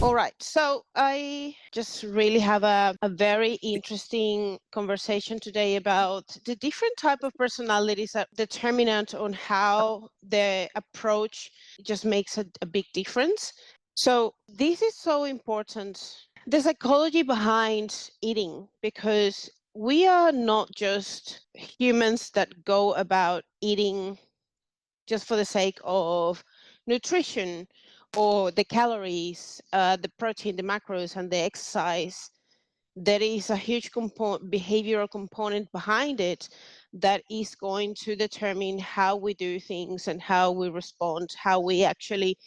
All right. So I just really have a very interesting conversation today about the different type of personalities that determinant on how the approach just makes a big difference. So this is so important. The psychology behind eating, because we are not just humans that go about eating just for the sake of nutrition or the calories, the protein, the macros, and the exercise. There is a huge behavioral component behind it that is going to determine how we do things and how we respond, how we actually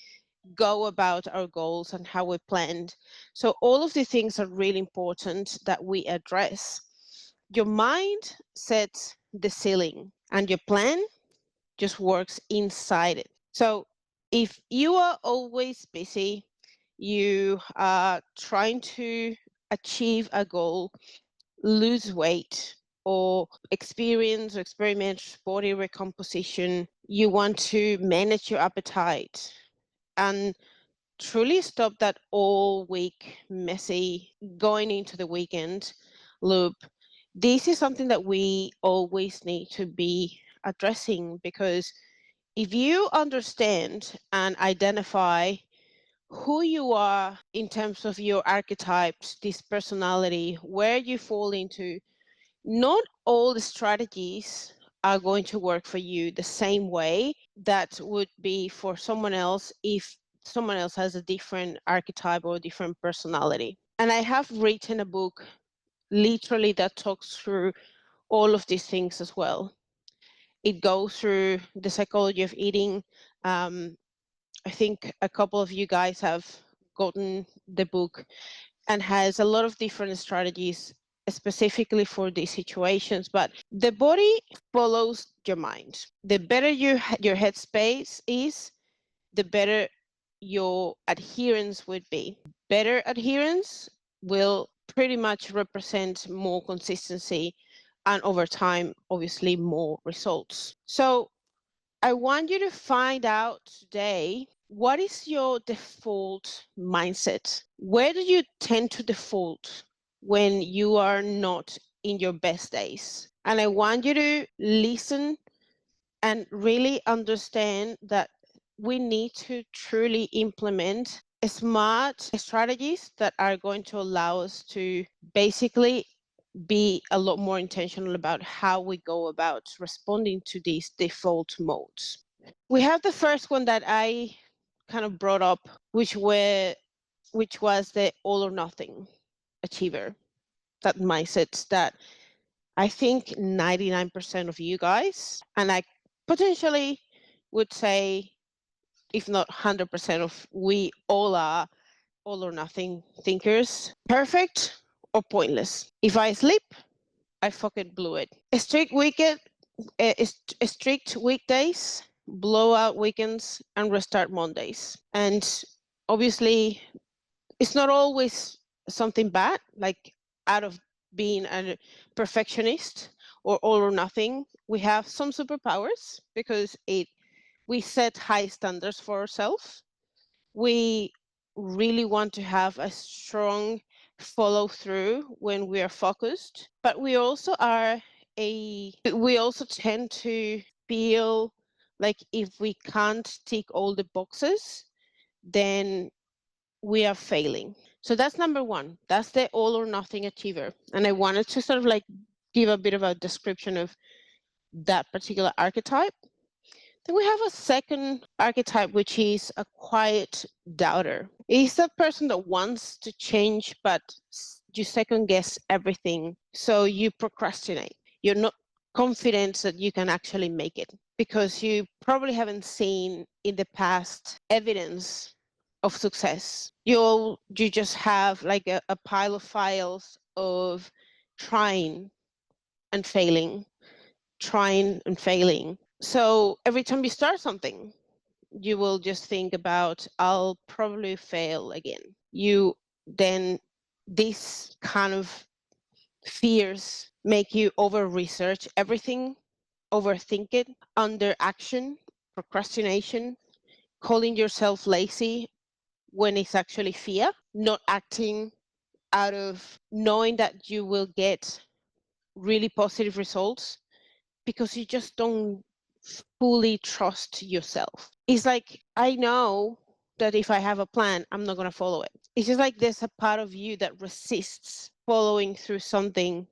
go about our goals and how we planned. So all of these things are really important that we address. Your mind sets the ceiling and your plan just works inside it. So if you are always busy, you are trying to achieve a goal, lose weight, or experience or experiment body recomposition, you want to manage your appetite and truly stop that all week messy going into the weekend loop. This is something that we always need to be addressing, because if you understand and identify who you are in terms of your archetypes, this personality, where you fall into, not all the strategies are going to work for you the same way that would be for someone else if someone else has a different archetype or different personality. And I have written a book literally that talks through all of these things as well. It goes through the psychology of eating. I think a couple of you guys have gotten the book, and has a lot of different strategies specifically for these situations. But the body follows your mind. The better your headspace is, the better your adherence would be. Better adherence will pretty much represent more consistency, and over time, obviously, more results. So I want you to find out today, what is your default mindset? Where do you tend to default when you are not in your best days? And I want you to listen and really understand that we need to truly implement smart strategies that are going to allow us to basically be a lot more intentional about how we go about responding to these default modes. We have the first one that I kind of brought up, which was the all or nothing achiever. That mindset that I think 99% of you guys, and I potentially would say, if not 100% of, we all are all or nothing thinkers. Perfect or pointless. If I sleep, I fucking blew it. Strict weekdays, blowout weekends, and restart Mondays. And obviously, it's not always something bad, like out of being a perfectionist or all or nothing. We have some superpowers because we set high standards for ourselves. We really want to have a strong follow through when we are focused, but we also tend to feel like if we can't tick all the boxes, then we are failing. So that's number one. That's the all or nothing achiever. And I wanted to sort of like give a bit of a description of that particular archetype. Then we have a second archetype, which is a quiet doubter. It's that person that wants to change, but you second guess everything. So you procrastinate. You're not confident that you can actually make it because you probably haven't seen in the past evidence of success. You just have like a pile of files of trying and failing, trying and failing. So every time you start something, you will just think about, I'll probably fail again. You then, this kind of fears make you over research everything, overthink it, under action, procrastination, calling yourself lazy when it's actually fear. not acting out of knowing that you will get really positive results because you just don't fully trust yourself. It's like, I know that if I have a plan, I'm not going to follow it. It's just like there's a part of you that resists following through something.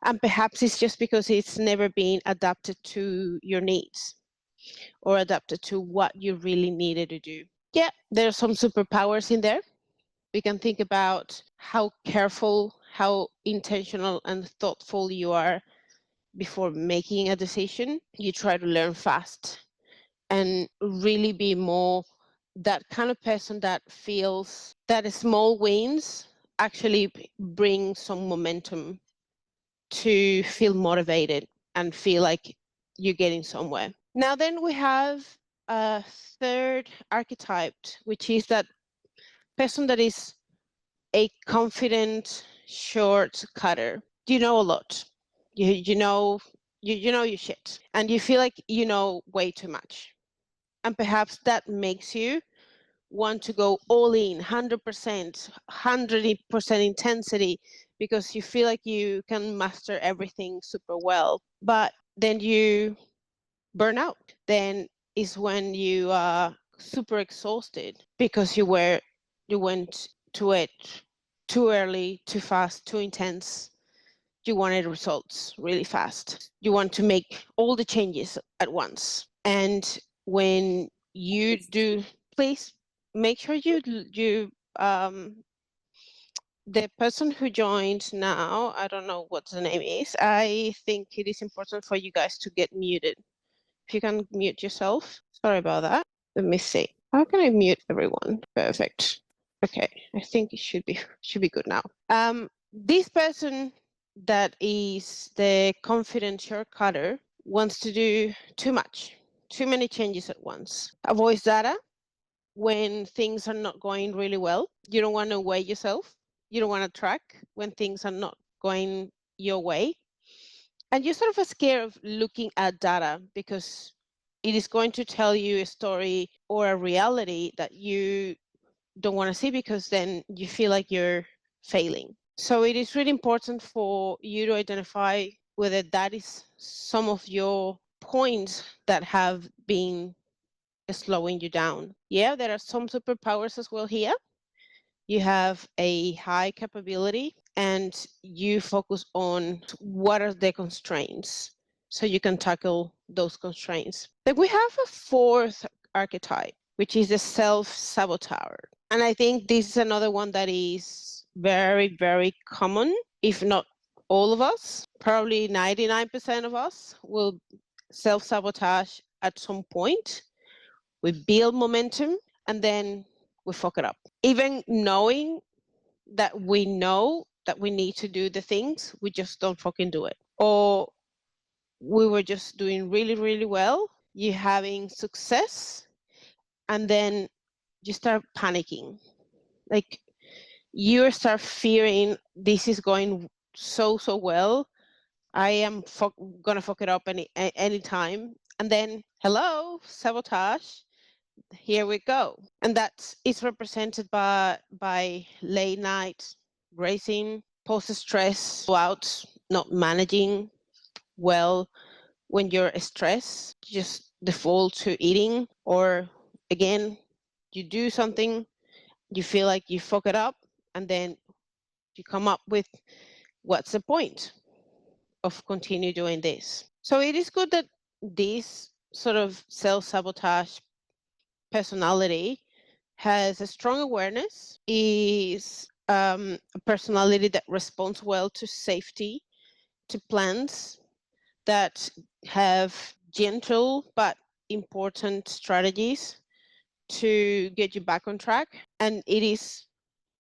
And perhaps it's just because it's never been adapted to your needs or adapted to what you really needed to do. Yeah, there are some superpowers in there. We can think about how careful, how intentional and thoughtful you are before making a decision. You try to learn fast and really be more that kind of person that feels that small wins actually bring some momentum to feel motivated and feel like you're getting somewhere. Now then we have a third archetype, which is that person that is a confident short cutter. You know a lot. You know you know your shit, and you feel like you know way too much, and perhaps that makes you want to go all in 100%, 100% intensity because you feel like you can master everything super well, but then you burn out. Then is when you are super exhausted because you went to it too early, too fast, too intense. You wanted results really fast. You want to make all the changes at once. And when you do, please make sure you the person who joined now, I don't know what the name is. I think it is important for you guys to get muted. If you can mute yourself. Sorry about that. Let me see. How can I mute everyone? Perfect. Okay, I think it should be good now. This person that is the confident shortcutter wants to do too much, too many changes at once. Avoids data when things are not going really well. You don't want to weigh yourself. You don't want to track when things are not going your way. And you're sort of scared of looking at data because it is going to tell you a story or a reality that you don't want to see because then you feel like you're failing. So it is really important for you to identify whether that is some of your points that have been slowing you down. Yeah, there are some superpowers as well here. You have a high capability and you focus on what are the constraints so you can tackle those constraints. Then we have a fourth archetype, which is the self-sabotage. And I think this is another one that is very, very common, if not all of us, probably 99% of us will self-sabotage at some point. We build momentum and then we fuck it up. Even knowing that we know that we need to do the things, we just don't fucking do it. Or we were just doing really, really well, you having success, and then you start panicking. Like you start fearing this is going so well. I am gonna fuck it up any time. And then hello, sabotage. Here we go. And that is represented by late night racing, post stress, out, not managing well when you're stressed, just default to eating, or again, you do something, you feel like you fuck it up, and then you come up with what's the point of continue doing this. So it is good that this sort of self-sabotage personality has a strong awareness, is a personality that responds well to safety, to plans, that have gentle but important strategies to get you back on track. And it is,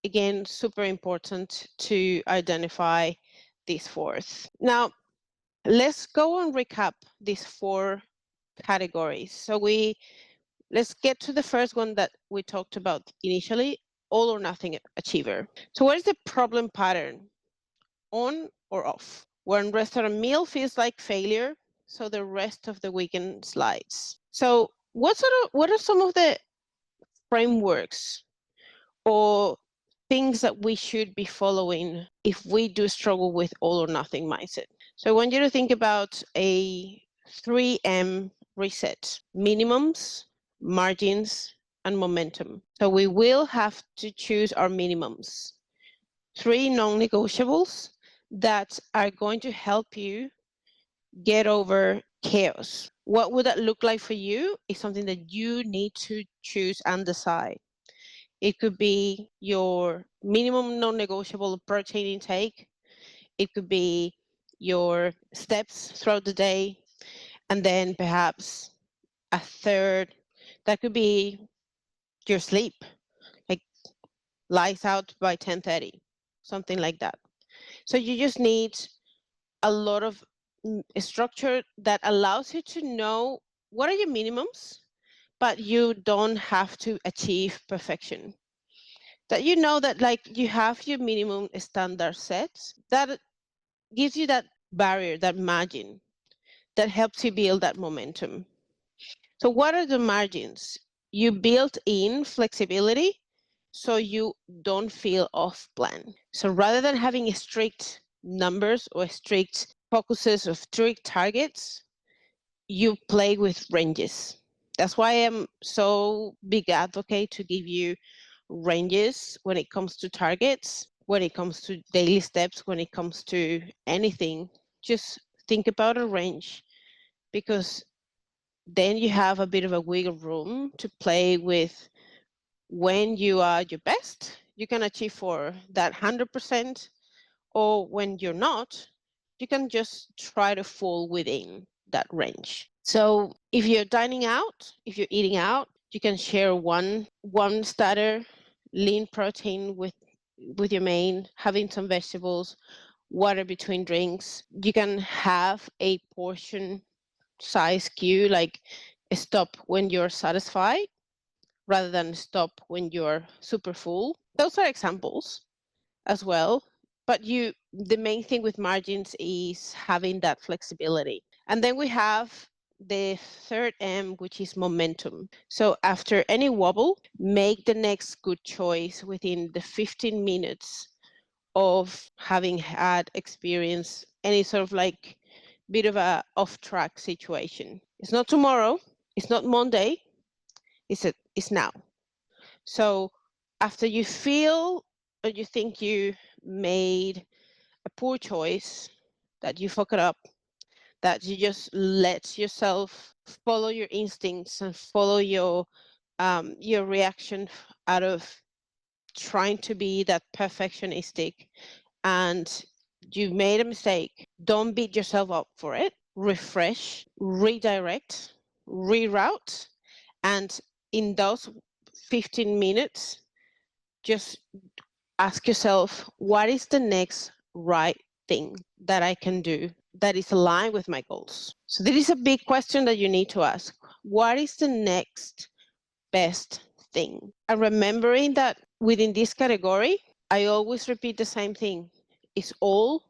again, super important to identify this fourth. Now, let's go and recap these four categories. So let's get to the first one that we talked about initially, all or nothing achiever. So what is the problem pattern? On or off? One restaurant meal feels like failure, so the rest of the weekend slides. So what are some of the frameworks or things that we should be following if we do struggle with all or nothing mindset. So I want you to think about a 3M reset: minimums, margins, and momentum. So we will have to choose our minimums. 3 non-negotiables that are going to help you get over chaos. What would that look like for you is something that you need to choose and decide. It could be your minimum non-negotiable protein intake. It could be your steps throughout the day. And then perhaps a third, that could be your sleep, like lights out by 10:30, something like that. So you just need a lot of structure that allows you to know what are your minimums, but you don't have to achieve perfection. That you know that like you have your minimum standard set, that gives you that barrier, that margin, that helps you build that momentum. So what are the margins? You built in flexibility so you don't feel off plan. So rather than having strict numbers or strict focuses of strict targets, you play with ranges. That's why I'm so big advocate to give you ranges when it comes to targets, when it comes to daily steps, when it comes to anything. Just think about a range, because then you have a bit of a wiggle room to play with. When you are your best, you can achieve for that 100%, or when you're not, you can just try to fall within that range. So if you're dining out, if you're eating out, you can share one starter, lean protein with your main, having some vegetables, water between drinks. You can have a portion size cue, like stop when you're satisfied rather than stop when you're super full. Those are examples as well. But the main thing with margins is having that flexibility. And then we have the third M, which is momentum. So after any wobble, make the next good choice within the 15 minutes of having had experience any sort of like bit of a off track situation. It's not tomorrow, it's not Monday, it's now. So after you feel or you think you made a poor choice, that you fuck it up, that you just let yourself follow your instincts and follow your reaction out of trying to be that perfectionistic, and you made a mistake, don't beat yourself up for it. Refresh, redirect, reroute, and in those 15 minutes, just ask yourself, what is the next right thing that I can do that is aligned with my goals? So this is a big question that you need to ask. What is the next best thing? And remembering that within this category, I always repeat the same thing. It's all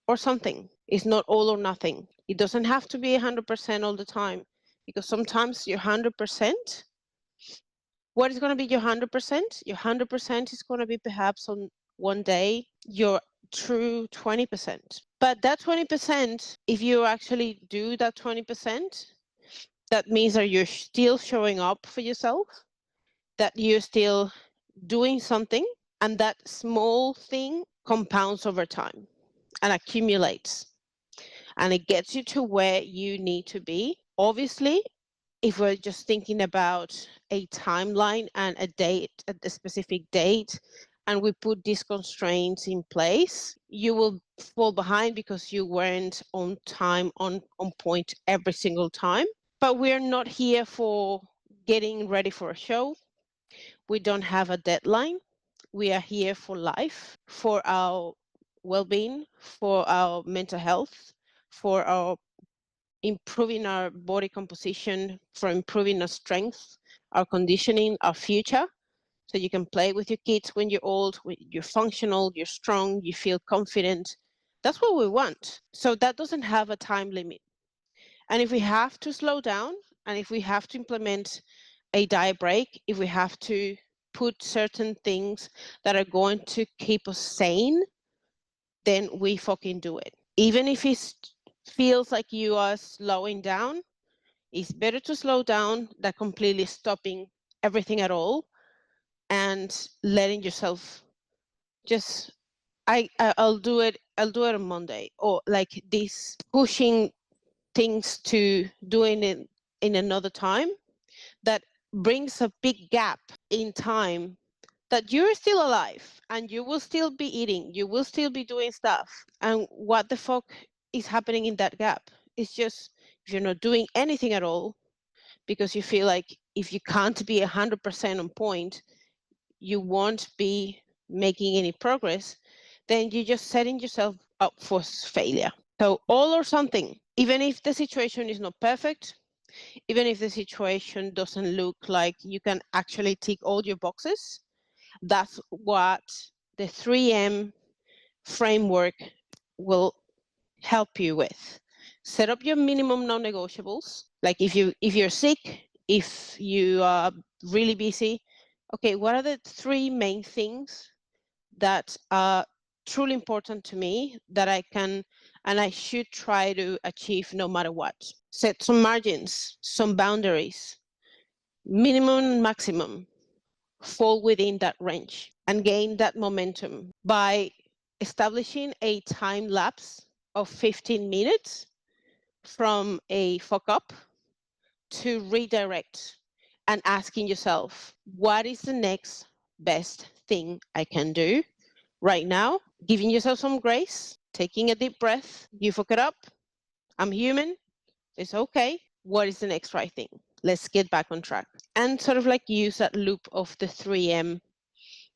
or something. It's not all or nothing. It doesn't have to be 100% all the time, because sometimes your 100%, what is going to be your 100%? Your 100% is going to be perhaps on one day your true 20%. But that 20%, if you actually do that 20%, that means that you're still showing up for yourself, that you're still doing something, and that small thing compounds over time and accumulates, and it gets you to where you need to be. Obviously, if we're just thinking about a timeline and a date, a specific date, and we put these constraints in place, you will fall behind because you weren't on time, on point every single time. But we're not here for getting ready for a show. We don't have a deadline. We are here for life, for our well-being, for our mental health, for our improving our body composition, for improving our strength, our conditioning, our future. So you can play with your kids when you're old, when you're functional, you're strong, you feel confident. That's what we want. So that doesn't have a time limit. And if we have to slow down, and if we have to implement a diet break, if we have to put certain things that are going to keep us sane, then we fucking do it. Even if it feels like you are slowing down, it's better to slow down than completely stopping everything at all and letting yourself just, I'll do it on Monday, or like this pushing things to doing it in another time, that brings a big gap in time, that you're still alive and you will still be eating, you will still be doing stuff. And what the fuck is happening in that gap? It's just, if you're not doing anything at all because you feel like if you can't be 100% on point, you won't be making any progress, then you're just setting yourself up for failure. So all or something, even if the situation is not perfect, even if the situation doesn't look like you can actually tick all your boxes, that's what the 3M framework will help you with. Set up your minimum non-negotiables. Like if you're sick, if you are really busy, okay, what are the 3 main things that are truly important to me that I can and I should try to achieve no matter what? Set some margins, some boundaries, minimum and maximum, fall within that range and gain that momentum by establishing a time lapse of 15 minutes from a fuck up to redirect, and asking yourself, what is the next best thing I can do right now? Giving yourself some grace, taking a deep breath. You fuck it up. I'm human. It's okay. What is the next right thing? Let's get back on track. And sort of like use that loop of the 3M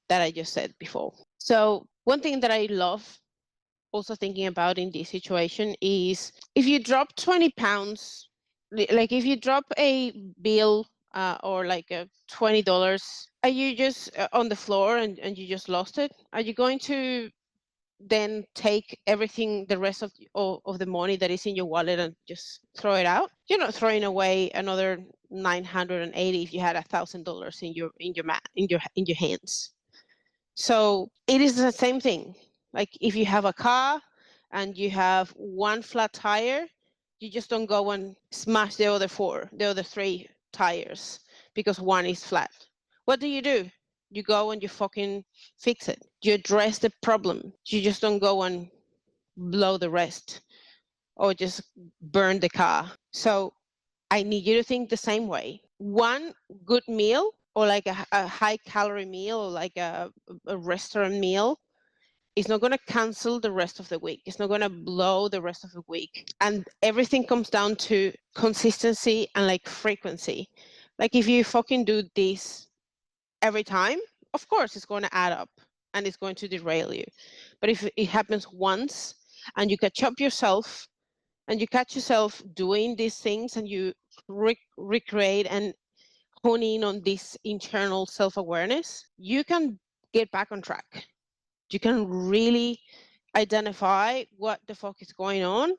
that I just said before. So one thing that I love also thinking about in this situation is, if you drop 20 pounds, like if you drop a bill or like a $20, are you just on the floor and you just lost it? Are you going to then take everything, the rest of the money that is in your wallet, and just throw it out? You're not throwing away another 980 if you had $1,000 in your hands. So it is the same thing. Like if you have a car and you have one flat tire, you just don't go and smash the other 3 tires because one is flat. What do? You go and you fucking fix it. You address the problem. You just don't go and blow the rest or just burn the car. So I need you to think the same way. One good meal, or like a high calorie meal, or like a restaurant meal, is not going to cancel the rest of the week. It's not going to blow the rest of the week. And everything comes down to consistency and like frequency. Like if you fucking do this every time, of course it's going to add up and it's going to derail you. But if it happens once and you catch yourself doing these things, and you recreate and hone in on this internal self-awareness, you can get back on track. You can really identify what the fuck is going on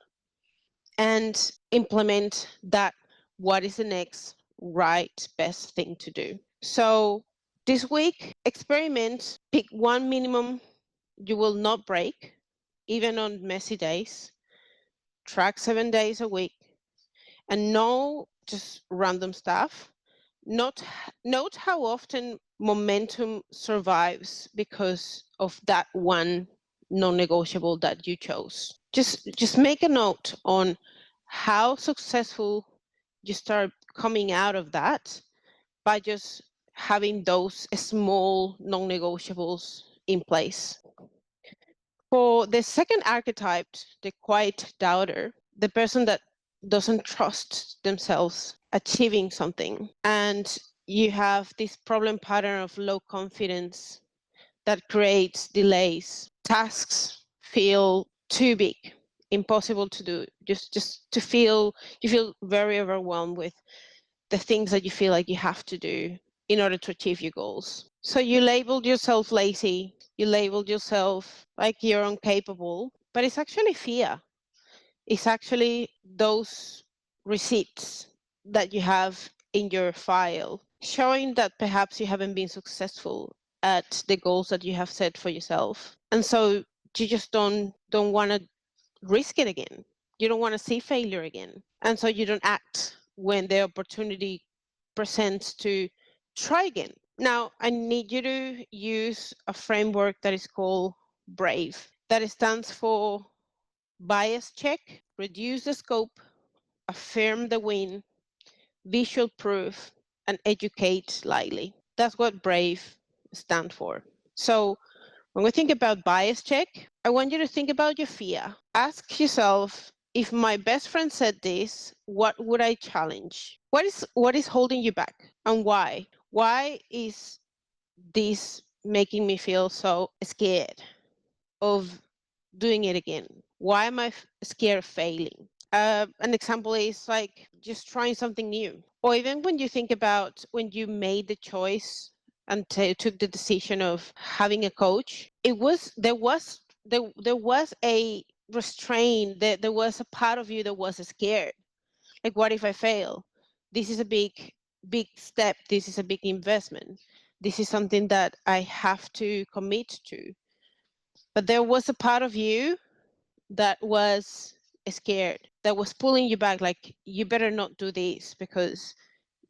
and implement that. What is the next right best thing to do? So this week, experiment, pick one minimum you will not break, even on messy days. Track 7 days a week, and no just random stuff. Note how often momentum survives because of that one non-negotiable that you chose. Just make a note on how successful you start coming out of that by just having those small non-negotiables in place. For the second archetype, the quiet doubter, the person that doesn't trust themselves achieving something, and you have this problem pattern of low confidence that creates delays. Tasks feel too big, impossible to do. Just to feel, you feel very overwhelmed with the things that you feel like you have to do in order to achieve your goals. So you labeled yourself lazy, you labeled yourself like you're incapable, but it's actually fear. It's actually those receipts that you have in your file showing that perhaps you haven't been successful at the goals that you have set for yourself. And so you just don't want to risk it again. You don't want to see failure again. And so you don't act when the opportunity presents to try again. Now, I need you to use a framework that is called BRAVE. That stands for bias check, reduce the scope, affirm the win, visual proof, and educate slightly. That's what BRAVE stands for. So when we think about bias check, I want you to think about your fear. Ask yourself, if my best friend said this, what would I challenge? What is holding you back and why? Why is this making me feel so scared of doing it again? Why am I scared of failing? An example is like just trying something new. Or even when you think about when you made the choice and took the decision of having a coach, there was a restraint, there was a part of you that was scared. Like, what if I fail? This is a big step. This is a big investment. This is something that I have to commit to. But there was a part of you that was scared, that was pulling you back, like, you better not do this because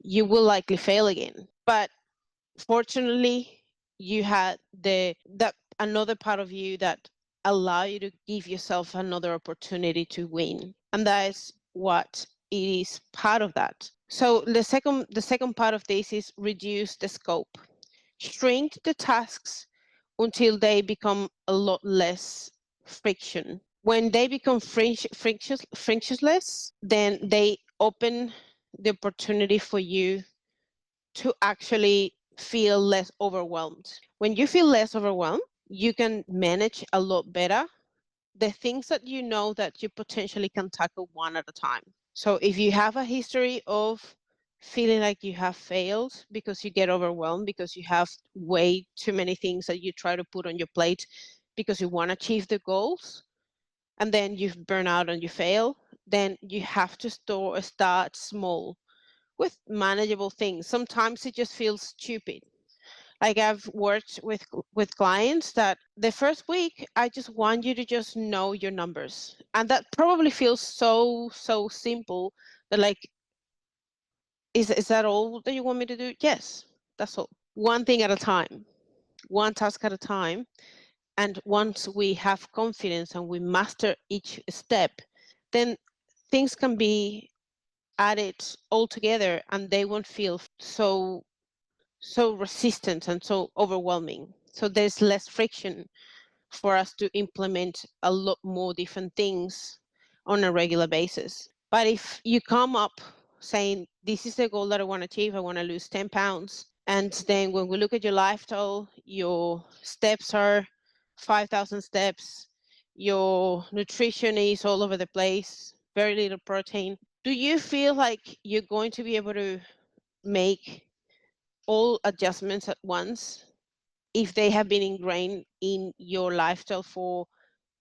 you will likely fail again. But fortunately, you had that another part of you that allow you to give yourself another opportunity to win, and that is what it is part of that. So the second part of this is reduce the scope, shrink the tasks until they become a lot less friction. When they become frictionless, then they open the opportunity for you to actually feel less overwhelmed. When you feel less overwhelmed, you can manage a lot better the things that you know that you potentially can tackle one at a time. So if you have a history of feeling like you have failed because you get overwhelmed, because you have way too many things that you try to put on your plate because you want to achieve the goals, and then you burn out and you fail, then you have to start small with manageable things. Sometimes it just feels stupid. Like, I've worked with clients that the first week, I just want you to just know your numbers. And that probably feels so simple that, like, is that all that you want me to do? Yes, that's all. One thing at a time, one task at a time. And once we have confidence and we master each step, then things can be added all together and they won't feel so resistant and so overwhelming. So there's less friction for us to implement a lot more different things on a regular basis. But if you come up saying, this is the goal that I want to achieve, I want to lose 10 pounds. And then when we look at your lifestyle, your steps are 5,000 steps, your nutrition is all over the place, very little protein. Do you feel like you're going to be able to make all adjustments at once if they have been ingrained in your lifestyle for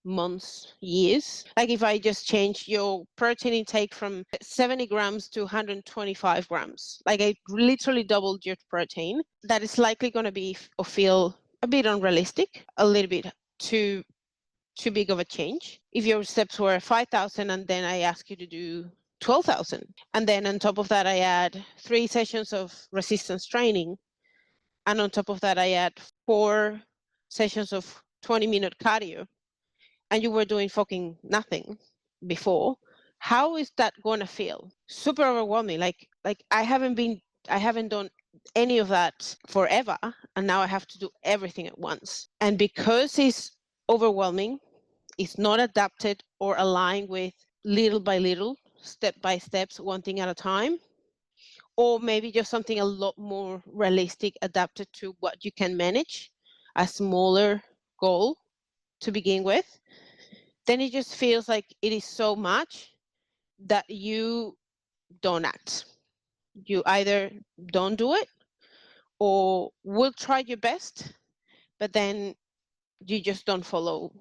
months, years? Like, if I just change your protein intake from 70 grams to 125 grams, like I literally doubled your protein, that is likely going to be or feel a bit unrealistic, a little bit too big of a change. If your steps were 5,000 and then I ask you to do 12,000, and then on top of that I add 3 sessions of resistance training, and on top of that I add 4 sessions of 20-minute cardio, and you were doing fucking nothing before, how is that going to feel? Super overwhelming. Like I haven't done any of that forever, and now I have to do everything at once. And because it's overwhelming, it's not adapted or aligned with little by little, step by steps, one thing at a time, or maybe just something a lot more realistic, adapted to what you can manage, a smaller goal to begin with, then it just feels like it is so much that you don't act. You either don't do it or will try your best, but then you just don't follow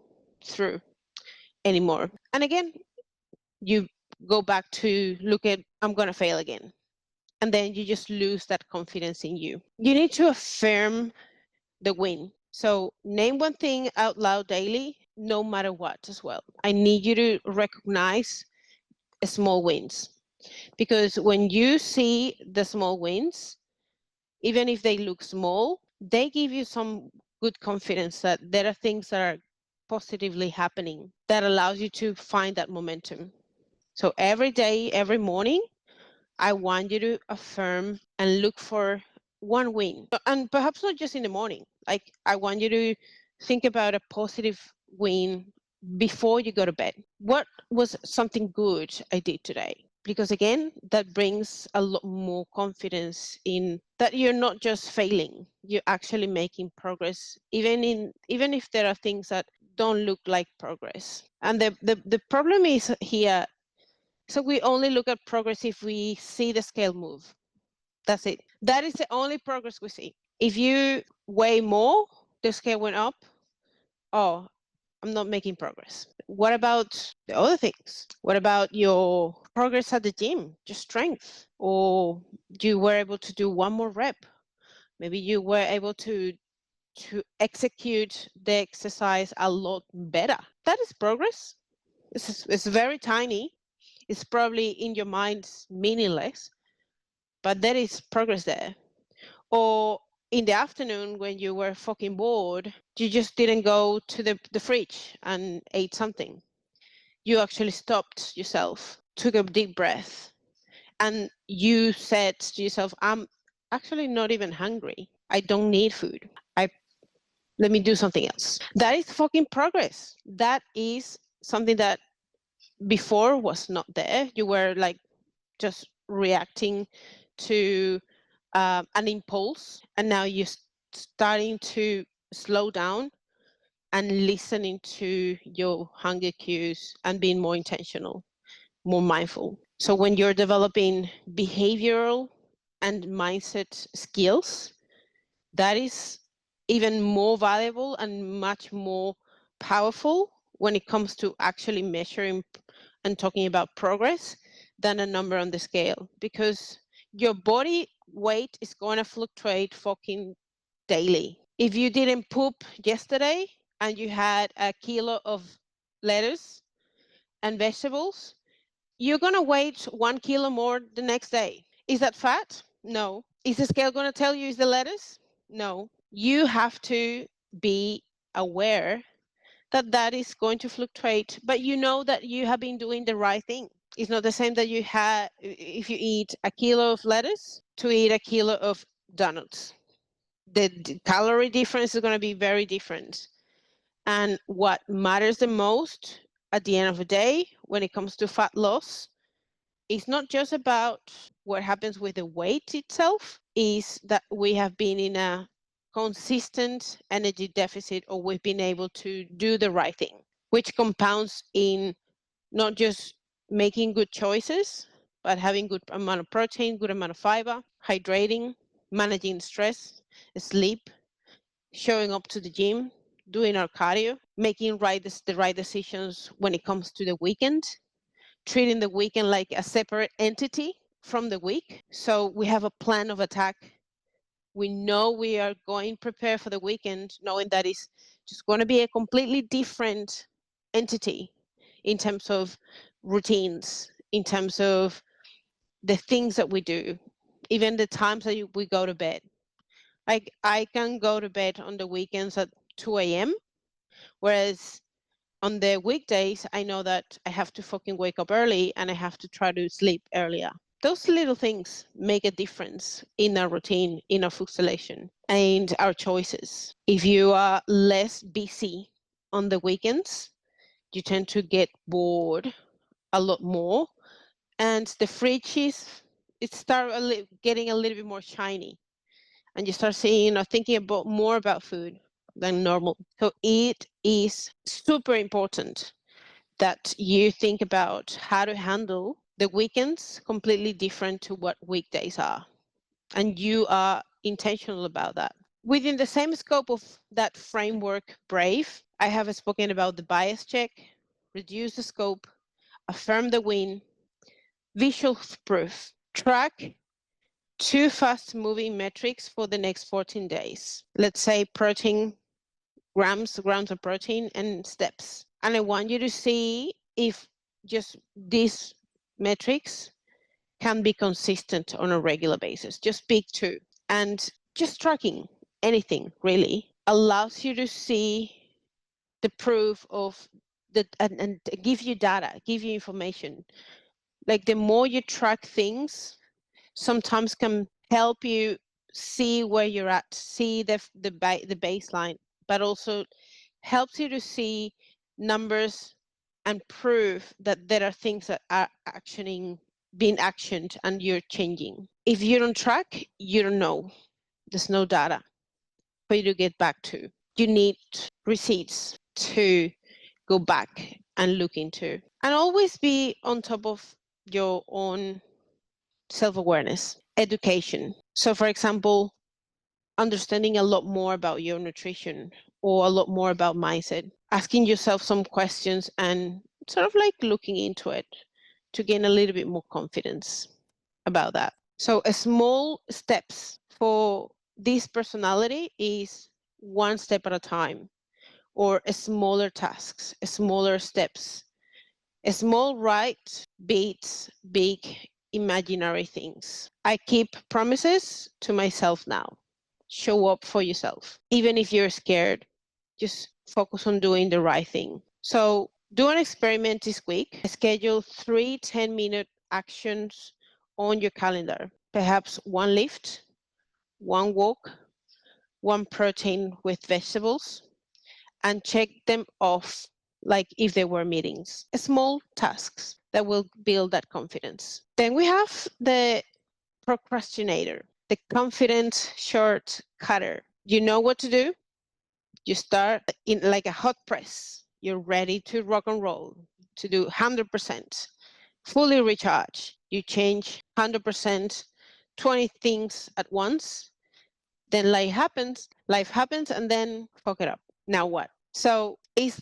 through anymore. And again, you go back to look at, I'm going to fail again. and then you just lose that confidence in you. You need to affirm the win. So name one thing out loud daily, no matter what as well. I need you to recognize small wins, because when you see the small wins, even if they look small, they give you some good confidence that there are things that are positively happening that allows you to find that momentum. So every day, every morning, I want you to affirm and look for one win. And perhaps not just in the morning. Like, I want you to think about a positive win before you go to bed. What was something good I did today? Because again, that brings a lot more confidence in that you're not just failing, you're actually making progress, even if there are things that don't look like progress. And the problem is here, so we only look at progress if we see the scale move. That's it. That is the only progress we see. If you weigh more, the scale went up. Oh, I'm not making progress. What about the other things? What about your progress at the gym, your strength? Or you were able to do one more rep? Maybe you were able to execute the exercise a lot better. That is progress. It's very tiny. It's probably in your mind meaningless, but there is progress there. Or in the afternoon when you were fucking bored, you just didn't go to the fridge and ate something. You actually stopped yourself, took a deep breath, and you said to yourself, I'm actually not even hungry. I don't need food. Let me do something else. That is fucking progress. That is something that before was not there. You were like just reacting to an impulse, and now you're starting to slow down and listening to your hunger cues and being more intentional, more mindful. So when you're developing behavioral and mindset skills, that is even more valuable and much more powerful when it comes to actually measuring and talking about progress than a number on the scale, because your body weight is going to fluctuate fucking daily. If you didn't poop yesterday and you had a kilo of lettuce and vegetables, you're going to weigh 1 kilo more the next day. Is that fat? No. Is the scale going to tell you it's the lettuce? No. You have to be aware that that is going to fluctuate, but you know that you have been doing the right thing. It's not the same that you had if you eat a kilo of lettuce to eat a kilo of donuts. The calorie difference is going to be very different. And what matters the most at the end of the day when it comes to fat loss is not just about what happens with the weight itself, is that we have been in a consistent energy deficit, or we've been able to do the right thing, which compounds in not just making good choices, but having good amount of protein, good amount of fiber, hydrating, managing stress, sleep, showing up to the gym, doing our cardio, making the right decisions when it comes to the weekend, treating the weekend like a separate entity from the week. So we have a plan of attack. We know we are going prepared for the weekend, knowing that it's just going to be a completely different entity in terms of routines, in terms of the things that we do, even the times that we go to bed. Like, I can go to bed on the weekends at 2 a.m., whereas on the weekdays, I know that I have to fucking wake up early and I have to try to sleep earlier. Those little things make a difference in our routine, in our food selection, and our choices. If you are less busy on the weekends, you tend to get bored a lot more, and the fridge getting a little bit more shiny, and you start seeing or thinking about more about food than normal. So it is super important that you think about how to handle the weekends completely different to what weekdays are, and you are intentional about that. Within the same scope of that framework, Brave, I have spoken about the bias check, reduce the scope, affirm the win, visual proof, track 2 fast moving metrics for the next 14 days. Let's say protein, grams of protein and steps. And I want you to see if just these metrics can be consistent on a regular basis. Just pick 2. And just tracking anything really allows you to see the proof of the and give you data, give you information. Like the more you track things, sometimes can help you see where you're at, see the baseline, but also helps you to see numbers and prove that there are things that are being actioned and you're changing. If you don't track, you don't know. There's no data for you to get back to. You need receipts to go back and look into. And always be on top of your own self-awareness, education. So for example, understanding a lot more about your nutrition or a lot more about mindset, asking yourself some questions and sort of like looking into it to gain a little bit more confidence about that. So a small steps for this personality is 1 step at a time, or a smaller tasks, a smaller steps. A small right beats big imaginary things. I keep promises to myself now. Show up for yourself. Even if you're scared, just focus on doing the right thing. So do an experiment this week. Schedule 3 10-minute actions on your calendar. Perhaps 1 lift, 1 walk, 1 protein with vegetables, and check them off like if they were meetings. Small tasks that will build that confidence. Then we have the procrastinator, the confident shortcutter. You know what to do. You start in like a hot press. You're ready to rock and roll, to do 100%, fully recharge. You change 100%, 20 things at once. Then life happens, and then fuck it up. Now what? So is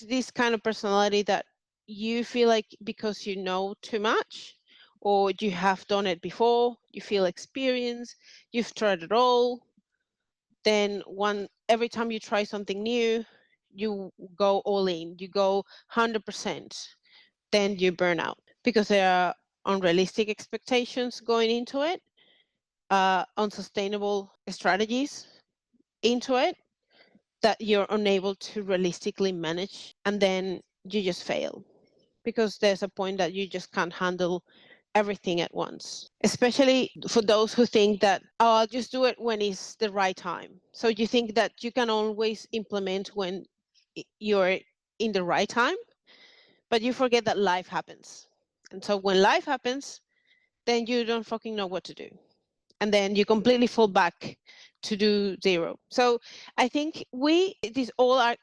this kind of personality that you feel like because you know too much, or you have done it before, you feel experienced, you've tried it all, then every time you try something new, you go all in, you go 100%, then you burn out because there are unrealistic expectations going into it, unsustainable strategies into it that you're unable to realistically manage, and then you just fail because there's a point that you just can't handle everything at once, especially for those who think that, oh, I'll just do it when it's the right time. So you think that you can always implement when you're in the right time, but you forget that life happens. And so when life happens, then you don't fucking know what to do, and then you completely fall back to do 0. So I think all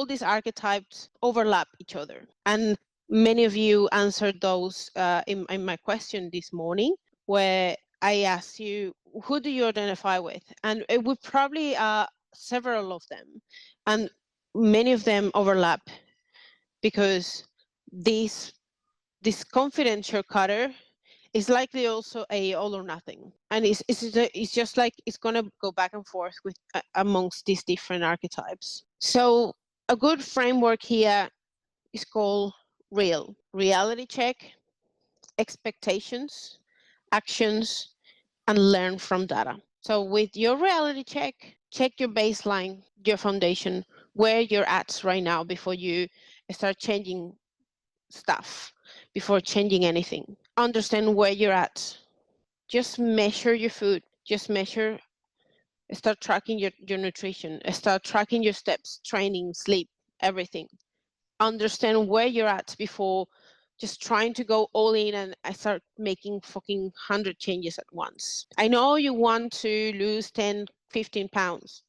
these archetypes overlap each other, and many of you answered those in my question this morning, where I asked you, who do you identify with? And it would probably several of them, and many of them overlap because this confident shortcutter is likely also a all or nothing, and it's just like it's going to go back and forth with amongst these different archetypes. So a good framework here is called reality check, expectations, actions, and learn from data. So with your reality check your baseline, your foundation, where you're at right now before you start changing stuff, before changing anything. Understand where you're at. Just measure your food. Just measure, start tracking your nutrition, start tracking your steps, training, sleep, everything. Understand where you're at before just trying to go all in and I start making fucking 100 changes at once. I know you want to lose 10, 15 pounds.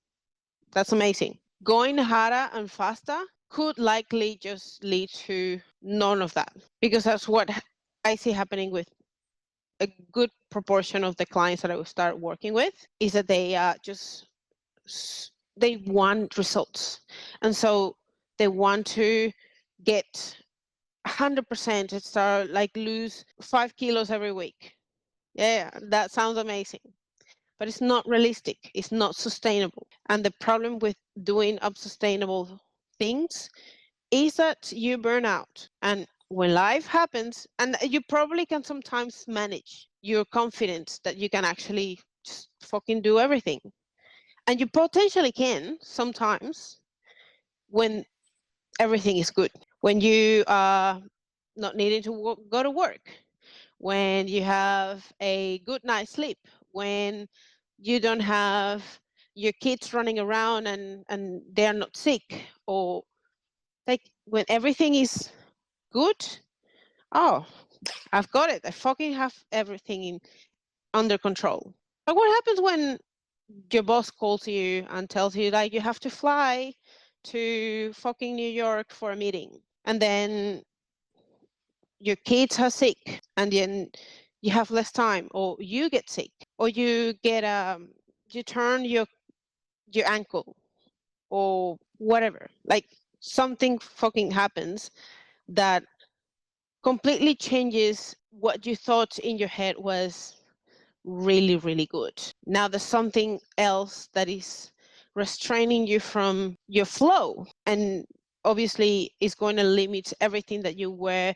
That's amazing. Going harder and faster could likely just lead to none of that, because that's what I see happening with a good proportion of the clients that I will start working with, is that they they want results. And so they want to get 100% and start like lose 5 kilos every week. Yeah, that sounds amazing. But it's not realistic. It's not sustainable. And the problem with doing unsustainable things is that you burn out. And when life happens, and you probably can sometimes manage your confidence that you can actually just fucking do everything. And you potentially can sometimes when everything is good, when you are not needing to go to work, when you have a good night's sleep, when you don't have your kids running around and they're not sick, or like when everything is good. Oh, I've got it. I fucking have everything under control. But what happens when your boss calls you and tells you that you have to fly to fucking New York for a meeting, and then your kids are sick, and then you have less time, or you get sick, or you get you turn your ankle, or whatever. Like something fucking happens that completely changes what you thought in your head was really, really good. Now there's something else that is restraining you from your flow, and obviously is going to limit everything that you were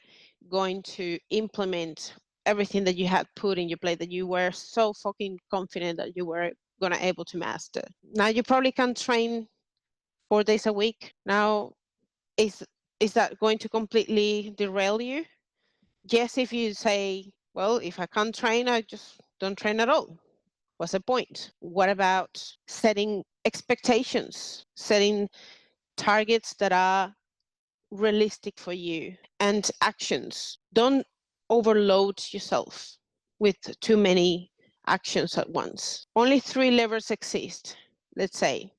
going to implement, everything that you had put in your plate that you were so fucking confident that you were going to able to master. Now you probably can train 4 days a week. Now is that going to completely derail you? Yes, if you say, well, if I can't train, I just don't train at all. What's the point? What about setting expectations, setting targets that are realistic for you, and actions? Don't overload yourself with too many actions at once. Only 3 levers exist, let's say,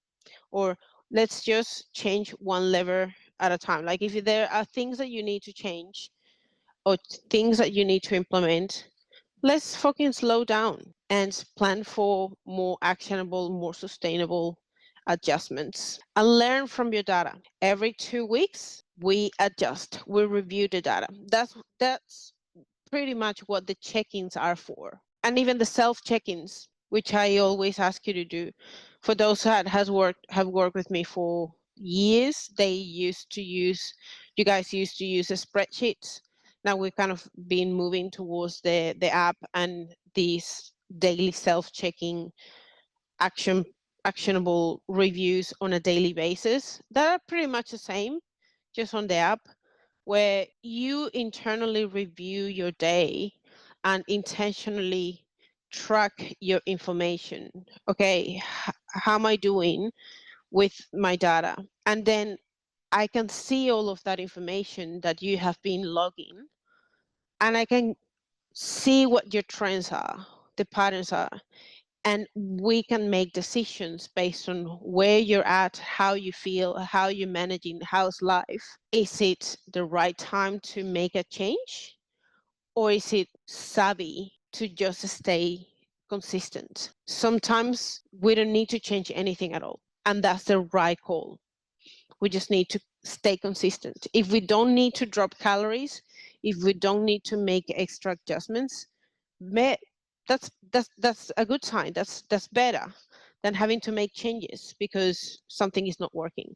or let's just change one lever at a time. Like if there are things that you need to change, or things that you need to implement, let's fucking slow down and plan for more actionable, more sustainable adjustments, and learn from your data. Every 2 weeks, we adjust, we review the data. That's pretty much what the check-ins are for. And even the self-check-ins, which I always ask you to do. For those that have worked with me for years, you guys used to use a spreadsheet. Now we've kind of been moving towards the app and these daily self-checking actionable reviews on a daily basis that are pretty much the same, just on the app, where you internally review your day and intentionally track your information. Okay, how am I doing with my data? And then I can see all of that information that you have been logging, and I can see what your trends are, the patterns are, and we can make decisions based on where you're at, how you feel, how you're managing, how's life. Is it the right time to make a change, or is it savvy to just stay consistent? Sometimes we don't need to change anything at all, and that's the right call. We just need to stay consistent. If we don't need to drop calories, if we don't need to make extra adjustments, that's a good sign. That's better than having to make changes because something is not working.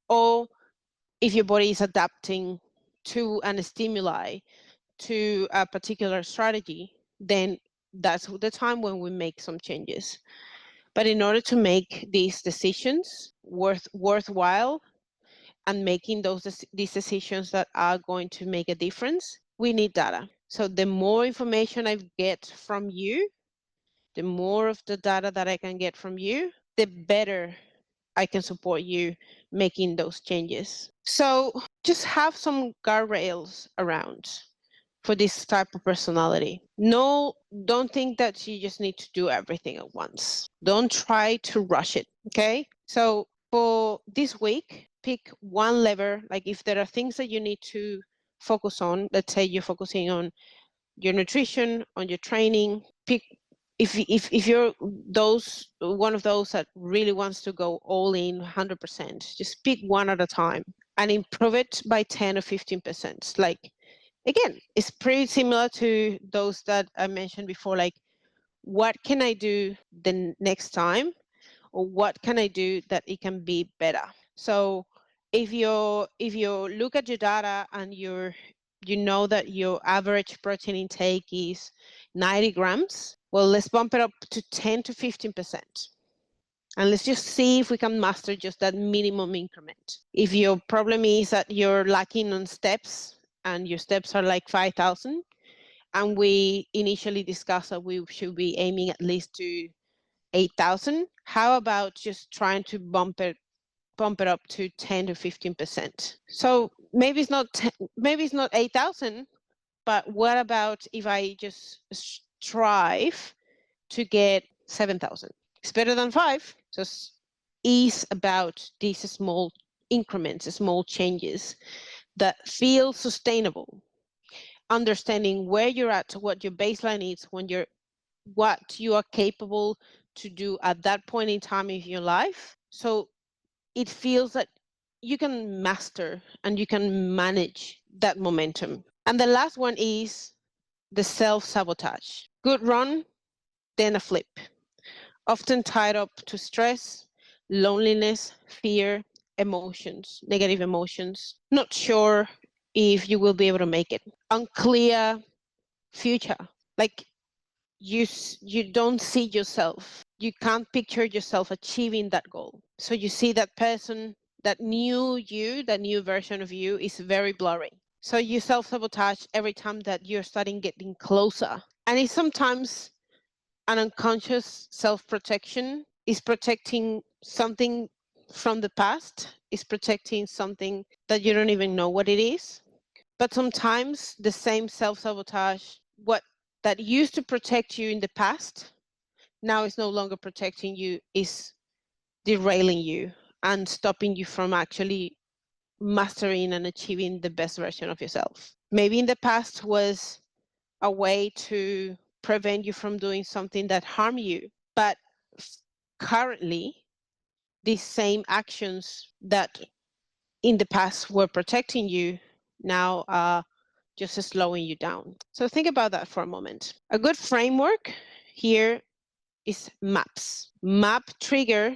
Or if your body is adapting to an stimuli, to a particular strategy, then that's the time when we make some changes. But in order to make these decisions worthwhile, and making these decisions that are going to make a difference, we need data. So the more information I get from you, the more of the data that I can get from you, the better I can support you making those changes. So just have some guardrails around for this type of personality. No, don't think that you just need to do everything at once. Don't try to rush it, okay? So for this week, pick one lever. Like if there are things that you need to focus on, let's say you're focusing on your nutrition, on your training, pick if you're one of those that really wants to go all in 100%, just pick one at a time and improve it by 10 or 15%. Like again, it's pretty similar to those that I mentioned before, like, what can I do the next time, or what can I do that it can be better? So if you look at your data and you know that your average protein intake is 90 grams, well, let's bump it up to 10 to 15%. And let's just see if we can master just that minimum increment. If your problem is that you're lacking on steps and your steps are like 5,000, and we initially discussed that we should be aiming at least to 8,000, how about just trying to bump it up to 10 to 15%? So maybe it's not 8,000, but what about if I just strive to get 7,000? It's better than 5. So is about these small increments, small changes that feel sustainable. Understanding where you're at, what your baseline is, what you are capable to do at that point in time in your life. So it feels that you can master and you can manage that momentum. And the last one is the self-sabotage. Good run, then a flip. Often tied up to stress, loneliness, fear, emotions, negative emotions. Not sure if you will be able to make it. Unclear future. Like you don't see yourself. You can't picture yourself achieving that goal. So you see that person, that new version of you is very blurry. So you self-sabotage every time that you're starting getting closer. And it's sometimes an unconscious self-protection. Is protecting something from the past, is protecting something that you don't even know what it is. But sometimes the same self-sabotage, what that used to protect you in the past, now is no longer protecting you, is derailing you and stopping you from actually mastering and achieving the best version of yourself. Maybe in the past was a way to prevent you from doing something that harmed you, but currently these same actions that in the past were protecting you now are just slowing you down. So think about that for a moment. A good framework here is maps. Map trigger,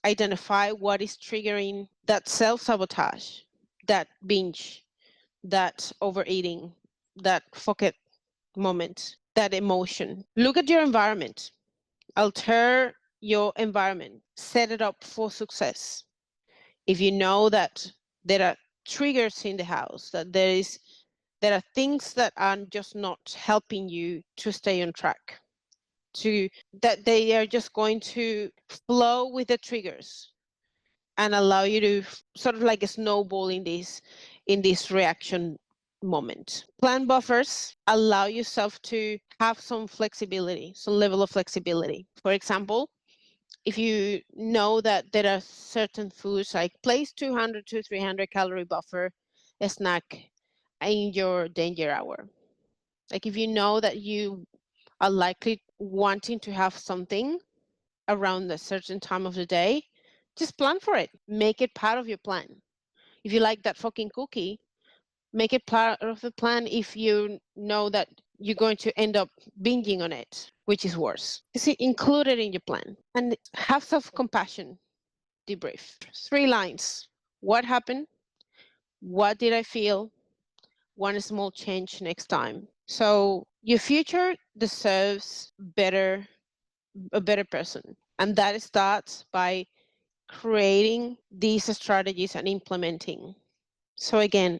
identify what is triggering that self-sabotage, that binge, that overeating, that focus moment, that emotion. Look at your environment. Alter your environment. Set it up for success. If you know that there are triggers in the house, that there are things that are just not helping you to stay on track, that they are just going to flow with the triggers and allow you to sort of like a snowball in this reaction moment. Plan buffers, allow yourself to have some flexibility, some level of flexibility. For example, if you know that there are certain foods, like place 200 to 300 calorie buffer a snack in your danger hour. Like if you know that you are likely wanting to have something around a certain time of the day, just plan for it. Make it part of your plan. If you like that fucking cookie, make it part of the plan if you know that you're going to end up binging on it, which is worse. You see, include it in your plan and have self-compassion. Debrief. 3 lines. What happened? What did I feel? One small change next time. So your future deserves a better person. And that starts by creating these strategies and implementing. So again,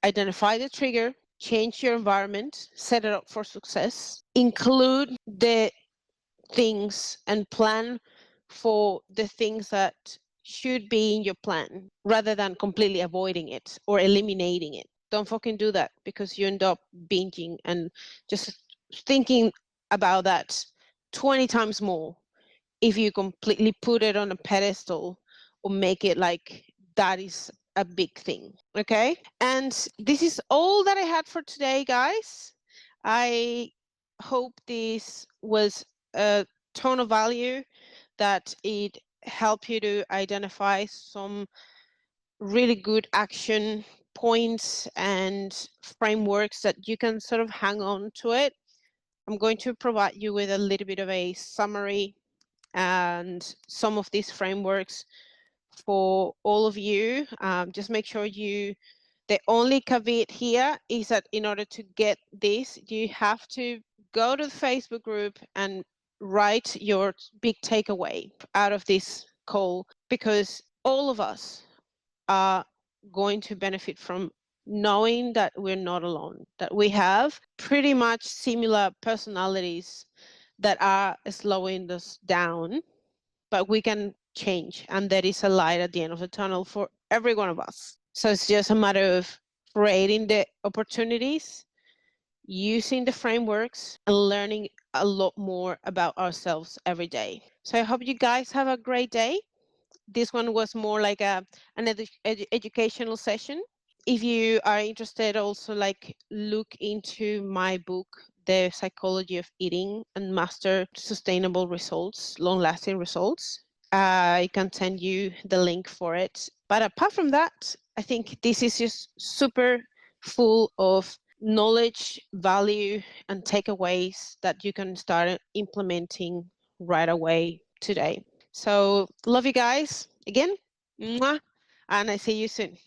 identify the trigger, change your environment, set it up for success, include the things and plan for the things that should be in your plan rather than completely avoiding it or eliminating it. Don't fucking do that, because you end up binging and just thinking about that 20 times more if you completely put it on a pedestal or make it like that is a big thing. Okay. And this is all that I had for today, guys. I hope this was a ton of value, that it helped you to identify some really good action points and frameworks that you can sort of hang on to it. I'm going to provide you with a little bit of a summary and some of these frameworks for all of you. Just make sure the only caveat here is that in order to get this, you have to go to the Facebook group and write your big takeaway out of this call, because all of us are going to benefit from knowing that we're not alone, that we have pretty much similar personalities that are slowing us down, but we can change, and there is a light at the end of the tunnel for every one of us. So it's just a matter of creating the opportunities, using the frameworks, and learning a lot more about ourselves every day. So I hope you guys have a great day. This one was more like an educational session. If you are interested, also like look into my book, The Psychology of Eating, and master sustainable results, long-lasting results. I can send you the link for it. But apart from that, I think this is just super full of knowledge, value, and takeaways that you can start implementing right away today. So love you guys again. Mwah, and I see you soon.